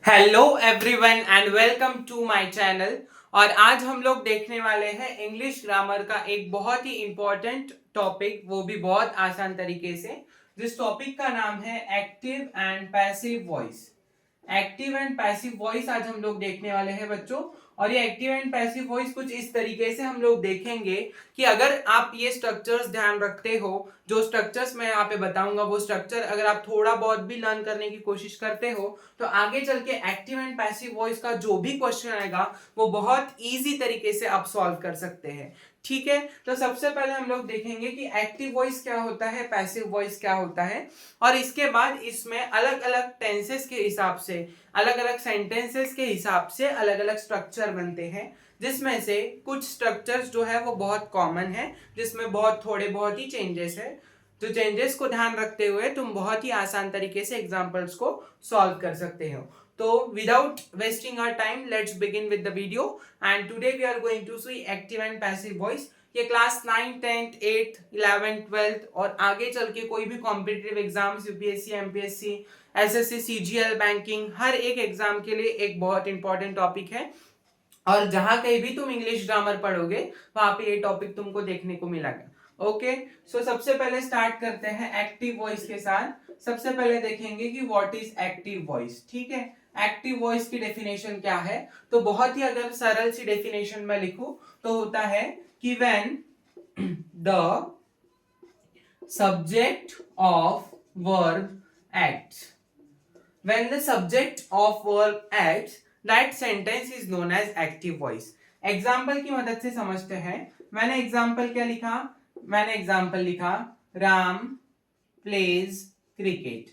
Hello everyone and welcome to my channel. और आज हम लोग देखने वाले हैं इंग्लिश ग्रामर का एक बहुत ही इंपॉर्टेंट टॉपिक, वो भी बहुत आसान तरीके से। जिस टॉपिक का नाम है active and passive voice. Active and passive voice आज हम लोग देखने वाले हैं बच्चों। और ये एक्टिव एंड पैसिव वॉइस कुछ इस तरीके से हम लोग देखेंगे कि अगर आप ये स्ट्रक्चर्स ध्यान रखते हो, जो स्ट्रक्चर्स मैं यहाँ पे बताऊंगा वो स्ट्रक्चर अगर आप थोड़ा बहुत भी लर्न करने की कोशिश करते हो तो आगे चल के एक्टिव एंड पैसिव वॉइस का जो भी क्वेश्चन आएगा वो बहुत इजी तरीके से आप सॉल्व कर सकते हैं। ठीक है, तो सबसे पहले हम लोग देखेंगे कि एक्टिव वॉइस क्या होता है, पैसिव वॉइस क्या होता है, और इसके बाद इसमें अलग अलग टेंसेस के हिसाब से, अलग अलग सेंटेंसेस के हिसाब से अलग अलग स्ट्रक्चर बनते हैं, जिसमें से कुछ स्ट्रक्चर्स जो है वो बहुत कॉमन है, जिसमें बहुत ही चेंजेस है। तो चेंजेस को ध्यान रखते हुए तुम बहुत ही आसान तरीके से एग्जांपल्स को सॉल्व कर सकते हो। तो without wasting our time let's begin with the video. And today we are going to see active and passive voice. ये class 9, 10th, 8th, 11th, 12th और आगे चल के कोई भी competitive exams, UPSC, MPSC, SSC, CGL, banking, हर एक exam के लिए एक बहुत इंपॉर्टेंट टॉपिक है। और जहां कहीं भी तुम इंग्लिश ग्रामर पढ़ोगे वहां पे ये टॉपिक तुमको देखने को मिलेगा। ओके, सो सबसे पहले स्टार्ट करते हैं एक्टिव वॉइस के साथ। सबसे पहले देखेंगे कि व्हाट इज एक्टिव वॉइस। ठीक है, एक्टिव वॉइस की डेफिनेशन क्या है। तो बहुत ही अगर सरल सी डेफिनेशन में लिखूं तो होता है कि when the subject of verb acts, when the subject of verb acts, that sentence is known as active voice। Example की मदद से समझते हैं। मैंने एग्जाम्पल क्या लिखा, मैंने एग्जाम्पल लिखा Ram pledge cricket.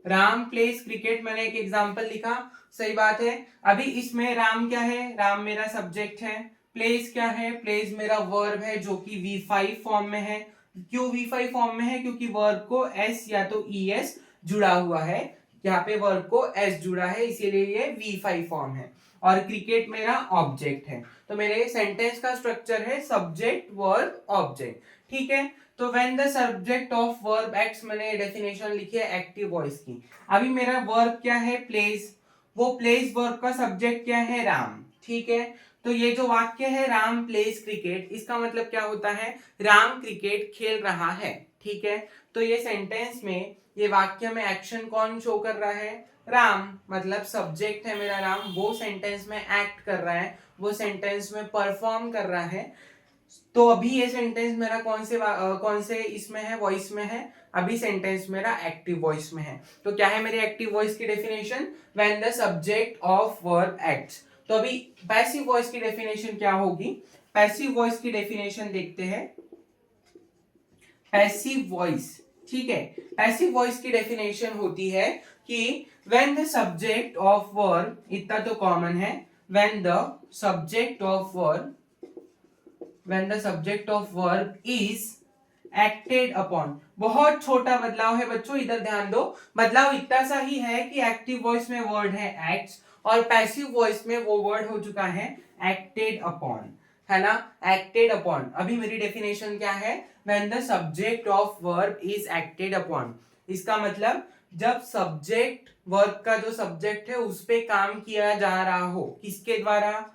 Ram pledge cricket मैंने एक एग्जाम्पल लिखा, सही बात है। अभी इसमें राम क्या है, राम मेरा सब्जेक्ट है। प्लेज क्या है, प्लेज मेरा वर्ब है जो कि V5 फॉर्म में है। क्यों V5 फॉर्म में है, क्योंकि वर्ब को एस या तो ES जुड़ा हुआ है। यहाँ पे वर्ब को एस जुड़ा है इसीलिए ये V5 फॉर्म है। और क्रिकेट मेरा ऑब्जेक्ट है। तो मेरे सेंटेंस का स्ट्रक्चर है सब्जेक्ट वर्ब ऑब्जेक्ट। ठीक है, तो when the subject of verb acts, मैंने डेफिनेशन लिखी है एक्टिव वॉइस की। अभी मेरा वर्ब क्या है, प्लेस। वो प्लेस वर्ब का सब्जेक्ट क्या है, राम। ठीक है, तो ये जो वाक्य है राम प्लेस क्रिकेट, इसका मतलब क्या होता है, राम क्रिकेट खेल रहा है। ठीक है, तो ये सेंटेंस में, ये वाक्य में एक्शन कौन शो कर रहा है, राम। मतलब सब्जेक्ट है मेरा राम, वो सेंटेंस में एक्ट कर रहा है, वो सेंटेंस में परफॉर्म कर रहा है। तो अभी ये सेंटेंस मेरा कौन से इसमें है, वॉइस में है। अभी सेंटेंस मेरा एक्टिव वॉइस में है। तो क्या है मेरी एक्टिव वॉइस की definition, when the subject of verb acts. तो अभी पैसिव वॉइस की डेफिनेशन क्या होगी, पैसिव वॉइस की डेफिनेशन देखते हैं। पैसिव वॉइस, ठीक है, पैसिव वॉइस की डेफिनेशन होती है कि when the subject of verb, इतना तो कॉमन है, when the subject of verb, when the subject of verb is acted upon। बहुत छोटा बदलाव है बच्चों, इधर ध्यान दो। बदलाव इतना सा ही है कि एक्टिव वॉइस में वर्ड है acts और पैसिव वॉइस में वो वर्ड हो चुका है acted upon, है ना, acted upon। अभी मेरी डेफिनेशन क्या है, when the subject of verb is acted upon। इसका मतलब जब सब्जेक्ट, वर्ब का जो सब्जेक्ट है उस पे काम किया जा रहा हो, किसके द्वारा,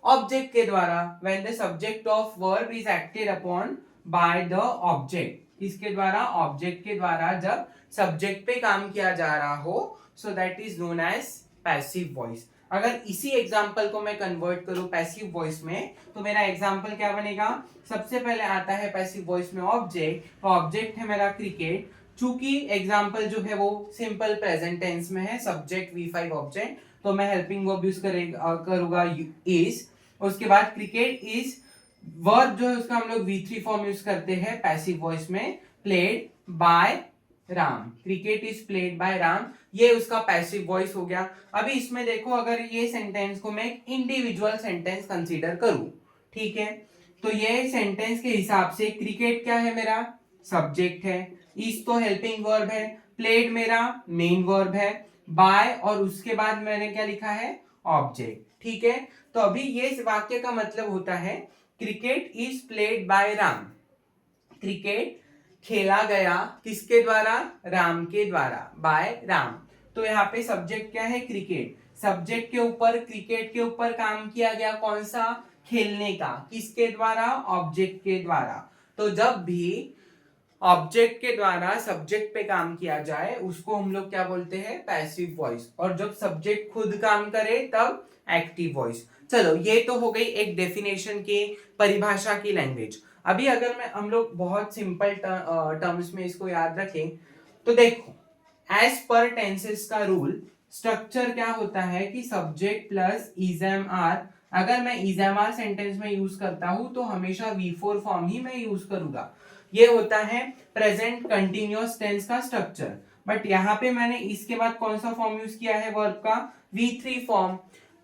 ऑब्जेक्ट के द्वारा। When the subject of verb is acted upon by the object, किसके द्वारा, ऑब्जेक्ट के द्वारा जब सब्जेक्ट पे काम किया जा रहा हो, so that is known as passive voice. अगर इसी एग्जांपल को मैं कन्वर्ट करूं पैसिव वॉइस में, तो मेरा एग्जांपल क्या बनेगा, सबसे पहले आता है पैसिव वॉइस में ऑब्जेक्ट, तो ऑब्जेक्ट है मेरा क्रिकेट। चूंकि एग्जांपल जो है वो सिंपल प्रेजेंट टेंस में है, सब्जेक्ट V5 ऑब्जेक्ट, तो मैं हेल्पिंग वर्ब यूज करूंगा इज। उसके बाद क्रिकेट इज वर्ब जो है उसका हम लोग V3 फॉर्म यूज करते हैं पैसिव वॉइस में, played by Ram. Cricket is played by Ram, ये उसका पैसिव वॉइस हो गया। अभी इसमें देखो, अगर ये सेंटेंस को मैं इंडिविजुअल सेंटेंस कंसीडर करूं, ठीक है, तो ये सेंटेंस के हिसाब से क्रिकेट क्या है मेरा, सब्जेक्ट है, इज तो हेल्पिंग वर्ब है, प्लेड मेरा मेन वर्ब है, बाय और उसके बाद मैंने क्या लिखा है, ऑब्जेक्ट। ठीक है, तो अभी ये इस वाक्य का मतलब होता है cricket is played by Ram. Cricket खेला गया किसके द्वारा, राम के द्वारा, बाय राम। तो यहाँ पे सब्जेक्ट क्या है, क्रिकेट। सब्जेक्ट के ऊपर, क्रिकेट के ऊपर काम किया गया, कौन सा, खेलने का, किसके द्वारा, ऑब्जेक्ट के द्वारा। तो जब भी ऑब्जेक्ट के द्वारा सब्जेक्ट पे काम किया जाए उसको हम लोग क्या बोलते हैं, पैसिव वॉइस। और जब सब्जेक्ट खुद काम करे तब एक्टिव वॉइस। चलो ये तो हो गई एक डेफिनेशन की, परिभाषा की लैंग्वेज। अभी अगर मैं हम लोग बहुत सिंपल टर्म्स में इसको याद रखें तो देखो, एज पर टेंसेस का रूल, स्ट्रक्चर क्या होता है कि सब्जेक्ट प्लस इजम आर। अगर मैं इजम आर सेंटेंस में यूज करता हूं तो हमेशा V4 फॉर्म ही मैं यूज करूंगा। ये होता है प्रेजेंट कंटिन्यूअस टेंस का स्ट्रक्चर। बट यहाँ पे मैंने इसके बाद कौन सा फॉर्म यूज किया है वर्ब का, V3 फॉर्म।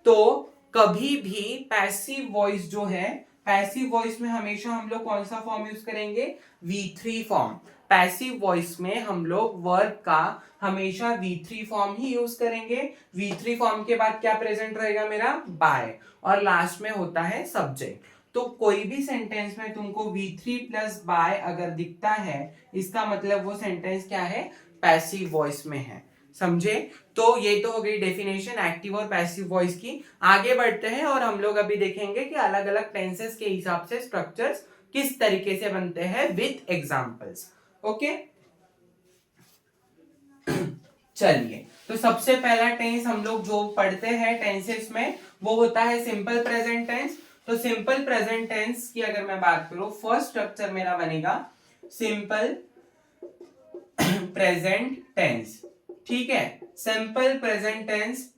तो कभी भी पैसिव वॉइस जो है, पैसिव वॉइस में हमेशा हम लोग कौन सा फॉर्म यूज करेंगे, V3 फॉर्म। पैसिव वॉइस में हम लोग वर्ब का हमेशा V3 फॉर्म ही यूज करेंगे। V3 फॉर्म के बाद क्या प्रेजेंट रहेगा मेरा, बाय, और लास्ट में होता है सब्जेक्ट। तो कोई भी सेंटेंस में तुमको V3 प्लस बाय अगर दिखता है, इसका मतलब वो सेंटेंस क्या है, पैसिव वॉइस में है। समझे। तो ये तो हो गई डेफिनेशन एक्टिव और पैसिव वॉइस की। आगे बढ़ते हैं और हम लोग अभी देखेंगे कि अलग अलग टेंसेस के हिसाब से स्ट्रक्चर्स किस तरीके से बनते हैं विथ एग्जांपल्स। ओके, चलिए, तो सबसे पहला टेंस हम लोग जो पढ़ते हैं टेंसेस में वो होता है सिंपल प्रेजेंट टेंस। तो सिंपल प्रेजेंट टेंस की अगर मैं बात करूं, फर्स्ट स्ट्रक्चर मेरा बनेगा सिंपल प्रेजेंट टेंस। ठीक है, सिंपल प्रेजेंट टेंस।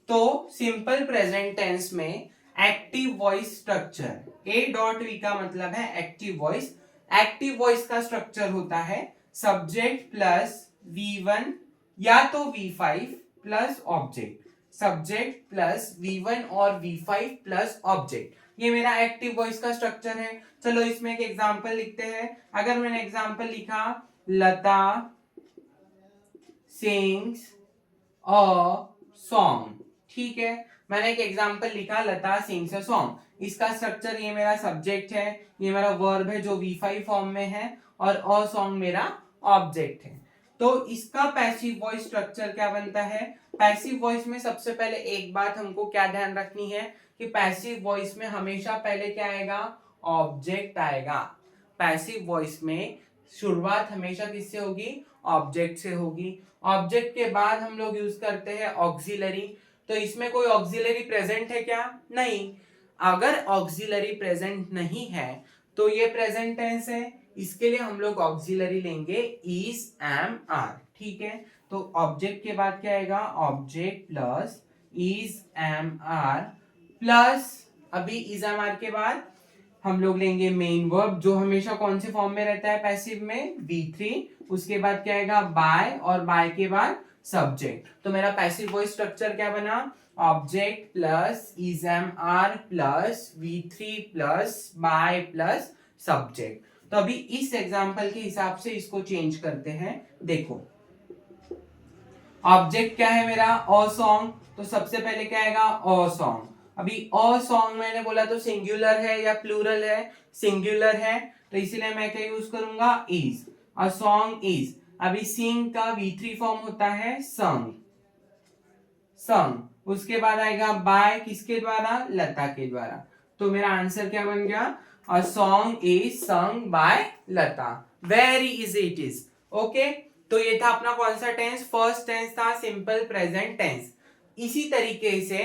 तो सिंपल प्रेजेंट टेंस में एक्टिव वॉइस स्ट्रक्चर, A.V का मतलब है एक्टिव वॉइस। एक्टिव वॉइस का स्ट्रक्चर होता है सब्जेक्ट प्लस V1 या तो V5 plus object, subject plus V1 और V5 प्लस ऑब्जेक्ट। ये मेरा एक्टिव वॉइस का स्ट्रक्चर है। चलो इसमें एक एग्जांपल लिखते हैं। अगर मैंने एग्जांपल लिखा, लता सिंग्स अ सॉन्ग। ठीक है, मैंने एक एग्जांपल लिखा, लता सिंग्स अ सॉन्ग। इसका स्ट्रक्चर, ये मेरा सब्जेक्ट है, ये मेरा वर्ब है जो V5 फॉर्म में है, और अ सॉन्ग मेरा ऑब्जेक्ट है। तो इसका पैसिव वॉइस स्ट्रक्चर क्या बनता है, पैसिव वॉइस में सबसे पहले एक बात हमको क्या ध्यान रखनी है कि पैसिव वॉइस में हमेशा पहले क्या आएगा, ऑब्जेक्ट आएगा। पैसिव वॉइस में शुरुआत हमेशा किससे होगी, ऑब्जेक्ट से होगी। ऑब्जेक्ट के बाद हम लोग यूज करते हैं ऑक्सिलरी। तो इसमें कोई ऑक्सिलरी प्रेजेंट है क्या, नहीं। अगर ऑक्सिलरी प्रेजेंट नहीं है तो ये प्रेजेंट टेंस है, इसके लिए हम लोग ऑक्सिलरी लेंगे इज, एम, आर। ठीक है, तो ऑब्जेक्ट के बाद क्या आएगा, object plus is, am, are plus, अभी इज, एम, आर के बाद हम लोग लेंगे मेन वर्ब जो हमेशा कौन से फॉर्म में रहता है पैसिव में, V3। उसके बाद क्या आएगा, बाय, और बाय के बाद सब्जेक्ट। तो मेरा पैसिव वॉइस स्ट्रक्चर क्या बना, object plus is, am, are plus V3 plus by plus subject. तो अभी इस एग्जांपल के हिसाब से इसको चेंज करते हैं। देखो, ऑब्जेक्ट क्या है मेरा, अ सॉन्ग। तो सबसे पहले क्या आएगा, अ सॉन्ग। अभी अ सॉन्ग मैंने बोला तो सिंगुलर है या प्लूरल है, सिंगुलर है, तो इसीलिए मैं क्या यूज करूंगा, इज। A song is. अभी सिंग का V3 फॉर्म होता है संग, संग। उसके बाद आएगा बाय, किसके द्वारा, लता के द्वारा। तो मेरा आंसर क्या बन गया, a song is sung by Lata. Very easy it is. Okay, तो ये था अपना कौन सा टेंस, फर्स्ट टेंस था सिंपल प्रेजेंट टेंस। इसी तरीके से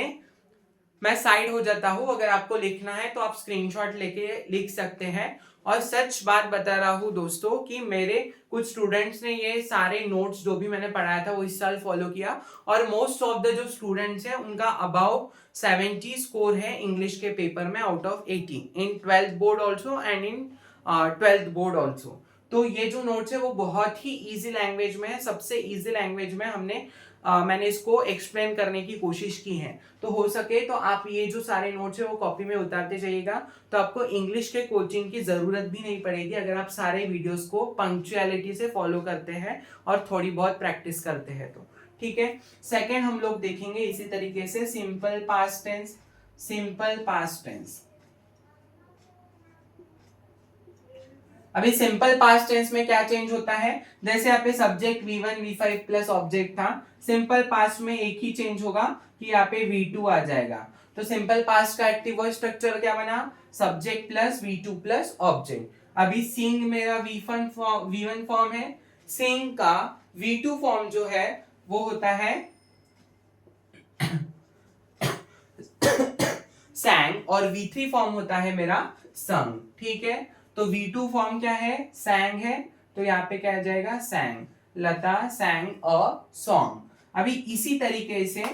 मैं साइड हो जाता हूं, अगर आपको लिखना है तो आप स्क्रीनशॉट लेके लिख सकते हैं। और सच बात बता रहा हूं दोस्तों कि मेरे कुछ स्टूडेंट्स ने ये सारे नोट्स जो भी मैंने पढ़ाया था वो इस साल फॉलो किया, और मोस्ट ऑफ द जो स्टूडेंट्स हैं उनका अबाउ 70 स्कोर है इंग्लिश के पेपर में out of 80 in 12th board also and in 12th board also. तो ये जो नोट्स है वो बहुत ही इजी लैंग्वेज में है, सबसे इजी लैंग्वेज में मैंने इसको एक्सप्लेन करने की कोशिश की है। तो हो सके तो आप ये जो सारे नोट्स है वो कॉपी में उतारते जाइएगा, तो आपको इंग्लिश के कोचिंग की जरूरत भी नहीं पड़ेगी अगर आप सारे वीडियोस को पंक्चुअलिटी से फॉलो करते हैं और थोड़ी बहुत प्रैक्टिस करते हैं तो। ठीक है, सेकेंड हम लोग देखेंगे इसी तरीके से simple past tense. Simple past tense, अभी सिंपल पास्ट टेंस में क्या चेंज होता है, जैसे यहाँ पे subject V1 V5 plus object था, सिंपल पास्ट में एक ही चेंज होगा कि यहाँ पे V2 आ जाएगा। तो सिंपल पास्ट का एक्टिव वॉइस स्ट्रक्चर क्या बना, subject plus V2 plus object. अभी सिंग मेरा V1 फॉर्म है, सिंग का V2 फॉर्म जो है वो होता है sang और V3 फॉर्म होता है मेरा sung। ठीक है, तो V2 फॉर्म क्या है, sang है, तो यहाँ पे क्या आ जाएगा sang, Lata sang a song. अभी इसी तरीके से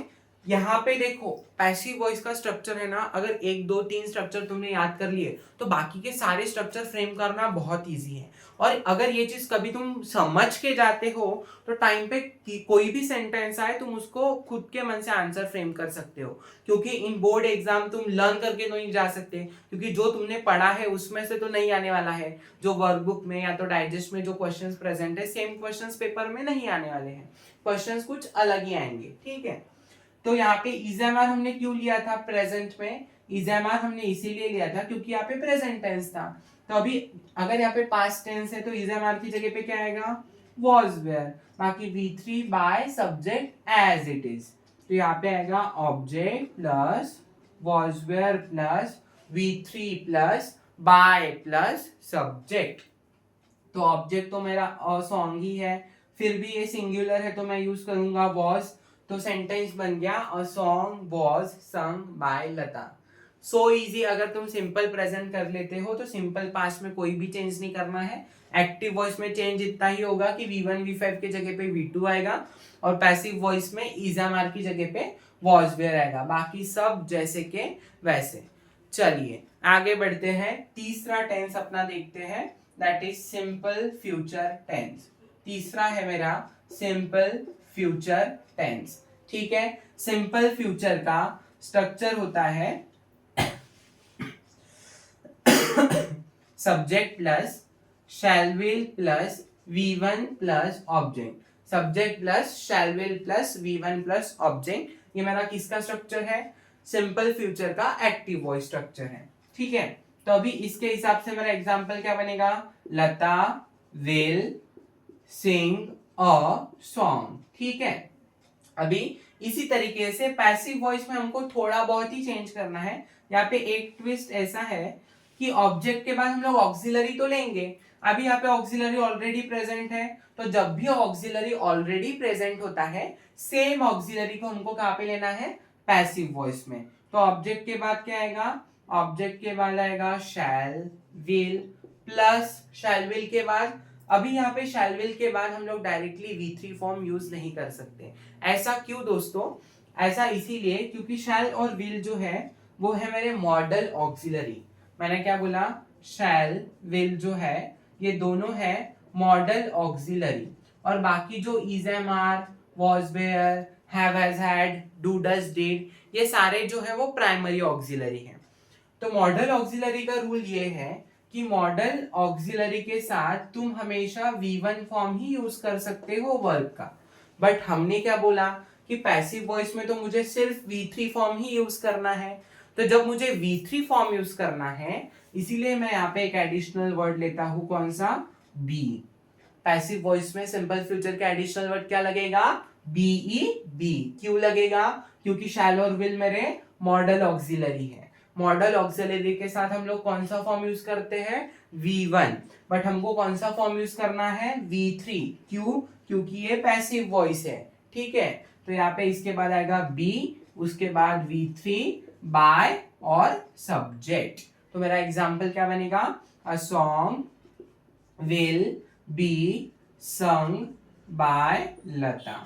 यहाँ पे देखो पैसिव वॉइस का स्ट्रक्चर है ना, अगर 1 2 3 स्ट्रक्चर तुमने याद कर लिए तो बाकी के सारे स्ट्रक्चर फ्रेम करना बहुत इजी है। और अगर ये चीज कभी तुम समझ के जाते हो तो टाइम पे कोई भी सेंटेंस आए तुम उसको खुद के मन से आंसर फ्रेम कर सकते हो, क्योंकि इन बोर्ड एग्जाम तुम लर्न करके तो नहीं जा सकते, क्योंकि जो तुमने पढ़ा है उसमें से तो नहीं आने वाला है। जो वर्कबुक में या तो डाइजेस्ट में जो क्वेश्चंस प्रेजेंट है सेम क्वेश्चंस पेपर में नहीं आने वाले हैं, क्वेश्चंस कुछ अलग ही आएंगे। ठीक है, तो यहाँ पे इज़ेमार हमने क्यों लिया था प्रेजेंट में, इज़ेमार हमने इसीलिए लिया था क्योंकि यहाँ पे प्रेजेंट टेंस था। तो अभी अगर यहाँ पे पास्ट टेंस है तो इज़ेमार की जगह पे क्या आएगा, was were, बाकी V3 by subject as it is, तो यहाँ पे आएगा object plus was were plus V3 plus by plus subject. तो ऑब्जेक्ट तो मेरा सॉन्ग ही है, फिर भी ये सिंगुलर है तो मैं यूज करूंगा was, तो सेंटेंस बन गया a song was sung by Lata. So easy, अगर तुम सिंपल प्रेजेंट कर लेते हो तो सिंपल पास्ट में कोई भी चेंज नहीं करना है। एक्टिव वॉइस में चेंज इतना ही होगा कि V1 V5 के जगह पे V2 आएगा और पैसिव वॉइस में इज़ामार की जगह पे was were आएगा, बाकी सब जैसे के वैसे। चलिए आगे बढ़ते हैं, तीसरा टेंस अपना देखते हैं, that is simple future tense. तीसरा है मेरा सिंपल फ्यूचर टेंस। ठीक है, सिंपल फ्यूचर का स्ट्रक्चर होता है subject plus shell will plus V1 plus object, subject plus shell will plus V1 plus object. ये मेरा किसका स्ट्रक्चर है, सिंपल फ्यूचर का एक्टिव वॉइस स्ट्रक्चर है। ठीक है, तो अभी इसके हिसाब से मेरा एग्जांपल क्या बनेगा, लता विल सिंग अ सॉन्ग। ठीक है, अभी इसी तरीके से पैसिव वॉइस में हमको थोड़ा बहुत ही चेंज करना है। यहाँ पे एक ट्विस्ट ऐसा है कि ऑब्जेक्ट के बाद हम लोग ऑक्सिलरी तो लेंगे, अभी यहाँ पे ऑक्सिलरी ऑलरेडी प्रेजेंट है, तो जब भी ऑक्सिलरी ऑलरेडी प्रेजेंट होता है सेम ऑक्सिलरी को हमको कहाँ पे लेना है, पैसिव वॉइस में। तो ऑब्जेक्ट के बाद क्या आएगा, ऑब्जेक्ट के बाद आएगा शैल विल प्लस शैल विल के बाद, अभी यहाँ पे शैल विल के बाद हम लोग डायरेक्टली V3 फॉर्म यूज नहीं कर सकते। ऐसा क्यों दोस्तों, ऐसा इसीलिए क्योंकि शैल और विल जो है वो है मेरे मॉडल ऑक्सिलरी। मैंने क्या बोला, शैल विल जो है ये दोनों है मॉडल ऑक्सिलरी, और बाकी जो is am are was were have has had do does did ये सारे जो है वो प्राइमरी ऑक्सिलरी है। तो मॉडल ऑक्सिलरी का रूल ये है कि मॉडल ऑक्सिलरी के साथ तुम हमेशा V1 फॉर्म ही यूज कर सकते हो वर्ब का, बट हमने क्या बोला कि पैसिव वॉइस में तो मुझे सिर्फ V3 फॉर्म ही यूज करना है। तो जब मुझे V3 फॉर्म यूज करना है इसीलिए मैं यहाँ पे एक एडिशनल वर्ड लेता हूं, कौन सा, बी। पैसिव वॉइस में सिंपल फ्यूचर का एडिशनल वर्ड क्या लगेगा, बी। क्यों लगेगा, क्योंकि शैल और विल मेरे मॉडल ऑक्सिलरी है। मॉडल ऑक्सिलरी के साथ हम लोग कौन सा फॉर्म यूज करते हैं, V1, बट हमको कौन सा फॉर्म यूज करना है, V3। क्यों, क्योंकि ये पैसिव वॉइस है। ठीक है, तो यहाँ पे इसके बाद आएगा B, उसके बाद V3 बाय और सब्जेक्ट। तो मेरा एग्जाम्पल क्या बनेगा, a song will be sung by Lata,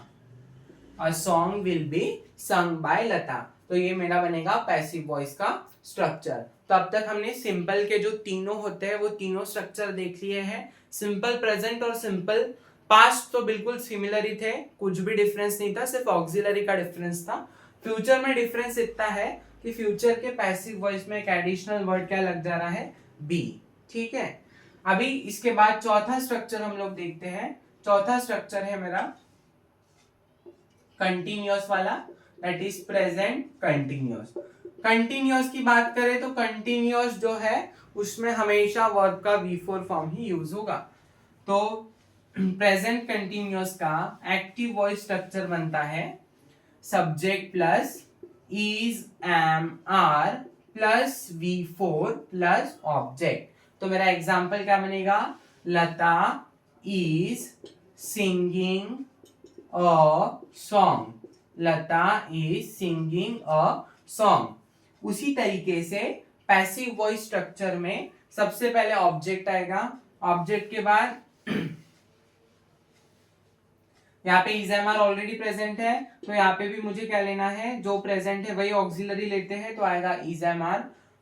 a song will be sung by लता। तो ये मेरा बनेगा पैसिव वॉइस का स्ट्रक्चर। तो अब तक हमने सिंपल के जो तीनों होते हैं वो तीनों स्ट्रक्चर देख लिए हैं। सिंपल प्रेजेंट और सिंपल पास्ट तो बिल्कुल सिमिलर ही थे, कुछ भी डिफरेंस नहीं था, सिर्फ ऑक्सिलरी का डिफरेंस था। फ्यूचर में डिफरेंस इतना है कि फ्यूचर के पैसिव वॉइस में एक एडिशनल वर्ड क्या लग जा रहा है, बी। ठीक है, अभी इसके बाद चौथा स्ट्रक्चर हम लोग देखते हैं। चौथा स्ट्रक्चर है मेरा कंटिन्यूअस वाला, that is present continuous. Continuous की बात करें तो कंटिन्यूअस जो है उसमें हमेशा वर्ब का V4 फॉर्म ही यूज होगा। तो प्रेजेंट कंटिन्यूअस का एक्टिव वॉइस स्ट्रक्चर बनता है subject plus is am are plus V4 plus object. तो मेरा एग्जाम्पल क्या बनेगा, Lata is singing a song, Lata is singing a song. उसी तरीके से पैसिव वॉइस स्ट्रक्चर में सबसे पहले ऑब्जेक्ट आएगा, ऑब्जेक्ट के बाद यहाँ पे इजएमआर ऑलरेडी प्रेजेंट है, तो यहाँ पे भी मुझे क्या लेना है, जो प्रेजेंट है वही ऑक्सिलरी लेते हैं, तो आएगा इजएमआर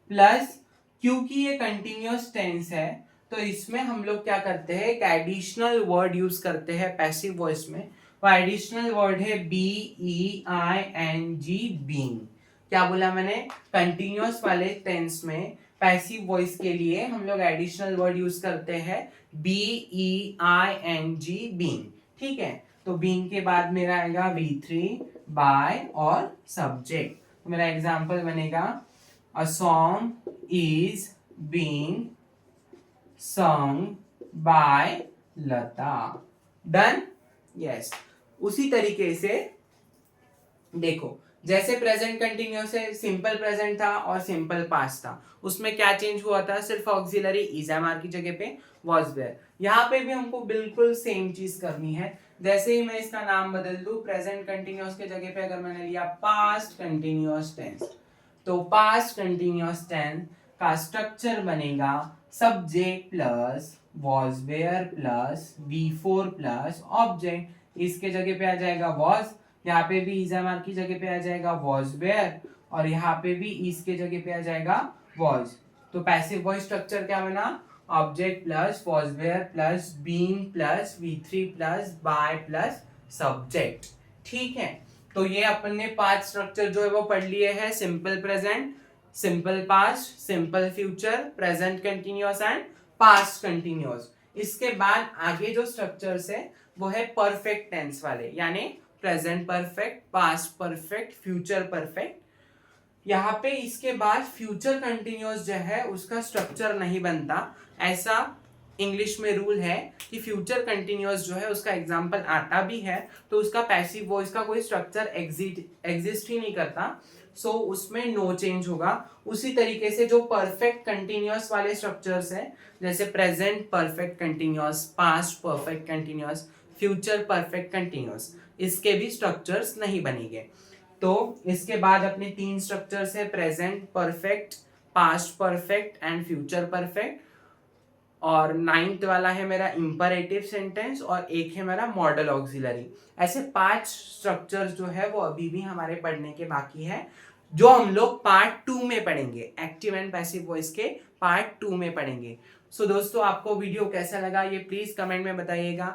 प्लस, क्योंकि ये कंटिन्यूअस टेंस है तो इसमें हम लोग क्या करते हैं, एक एडिशनल वर्ड यूज करते हैं पैसिव वॉइस में। वो एडिशनल वर्ड है BEING, बीइंग। क्या बोला मैंने, कंटिन्यूअस वाले टेंस में पैसिव वॉइस के लिए हम लोग एडिशनल वर्ड यूज करते हैं BEING, बीइंग। ठीक है, तो बीइंग के बाद मेरा आएगा V3 बाय और सब्जेक्ट। तो मेरा एग्जांपल बनेगा a song is being sung by Lata. Done, yes. उसी तरीके से देखो, जैसे प्रेजेंट कंटिन्यूअस है, सिंपल प्रेजेंट था और सिंपल पास्ट था, उसमें क्या चेंज हुआ था, सिर्फ ऑक्सिलरी इजएमआर की जगह पे वाज देयर। यहाँ पे भी हमको बिल्कुल सेम चीज करनी है। जैसे ही मैं इसका नाम बदल दूं, प्रेजेंट कंटिन्यूअस के जगह पे अगर मैंने लिया पास्ट कंटिन्यूअस टेंस, तो पास्ट कंटिन्यूअस टेंस का स्ट्रक्चर बनेगा subject plus was were plus V4 plus object. इसके जगह पे आ जाएगा वॉज, यहाँ पे भी इजएमआर की जगह पे आ जाएगा वॉज वेयर, और यहाँ पे भी इसके जगह पे आ जाएगा वॉज। तो पैसिव वॉइस स्ट्रक्चर क्या बना, object plus was were plus being plus V3 plus by plus subject. ठीक है, तो ये अपन ने 5 स्ट्रक्चर जो है वो पढ़ लिए हैं, simple present, simple past, simple future, present continuous and past continuous. इसके बाद आगे जो स्ट्रक्चर्स है वो है परफेक्ट टेंस वाले, यानी present perfect, past perfect, future perfect. यहाँ पे इसके बाद फ्यूचर कंटिन्यूअस जो है उसका स्ट्रक्चर नहीं बनता, ऐसा इंग्लिश में रूल है कि फ्यूचर कंटिन्यूअस जो है उसका एग्जाम्पल आता भी है तो उसका पैसिव वॉइस का कोई स्ट्रक्चर एग्जिस्ट ही नहीं करता, सो उसमें नो चेंज होगा। उसी तरीके से जो परफेक्ट कंटिन्यूअस वाले स्ट्रक्चर्स है, जैसे present perfect continuous, past perfect continuous, future perfect continuous, इसके भी स्ट्रक्चर्स नहीं बनेंगे। तो इसके बाद अपने 3 स्ट्रक्चर्स है, present perfect, past perfect and future perfect, और 9th वाला है मेरा इंपरेटिव सेंटेंस, और एक है मेरा मॉडल ऑक्सिलरी। ऐसे 5 स्ट्रक्चर्स जो है वो अभी भी हमारे पढ़ने के बाकी है, जो हम लोग पार्ट 2 में पढ़ेंगे, एक्टिव एंड पैसिव वॉइस के पार्ट 2 में पढ़ेंगे। सो दोस्तों, आपको वीडियो कैसा लगा ये प्लीज कमेंट में बताइएगा,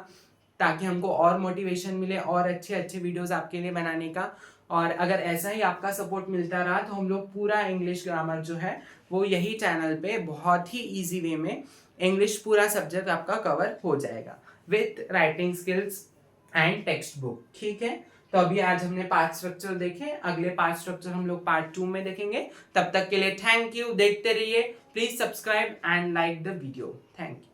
ताकि हमको और मोटिवेशन मिले और अच्छे अच्छे वीडियोस आपके लिए बनाने का। और अगर ऐसा ही आपका सपोर्ट मिलता रहा तो हम लोग पूरा इंग्लिश ग्रामर जो है वो यही चैनल पे बहुत ही इजी वे में इंग्लिश पूरा सब्जेक्ट आपका कवर हो जाएगा with writing skills and text book. ठीक है, तो अभी आज हमने 5 स्ट्रक्चर देखे, अगले 5 स्ट्रक्चर हम लोग पार्ट 2 में देखेंगे। तब तक के लिए थैंक यू, देखते रहिए, please subscribe and like the video. Thank you.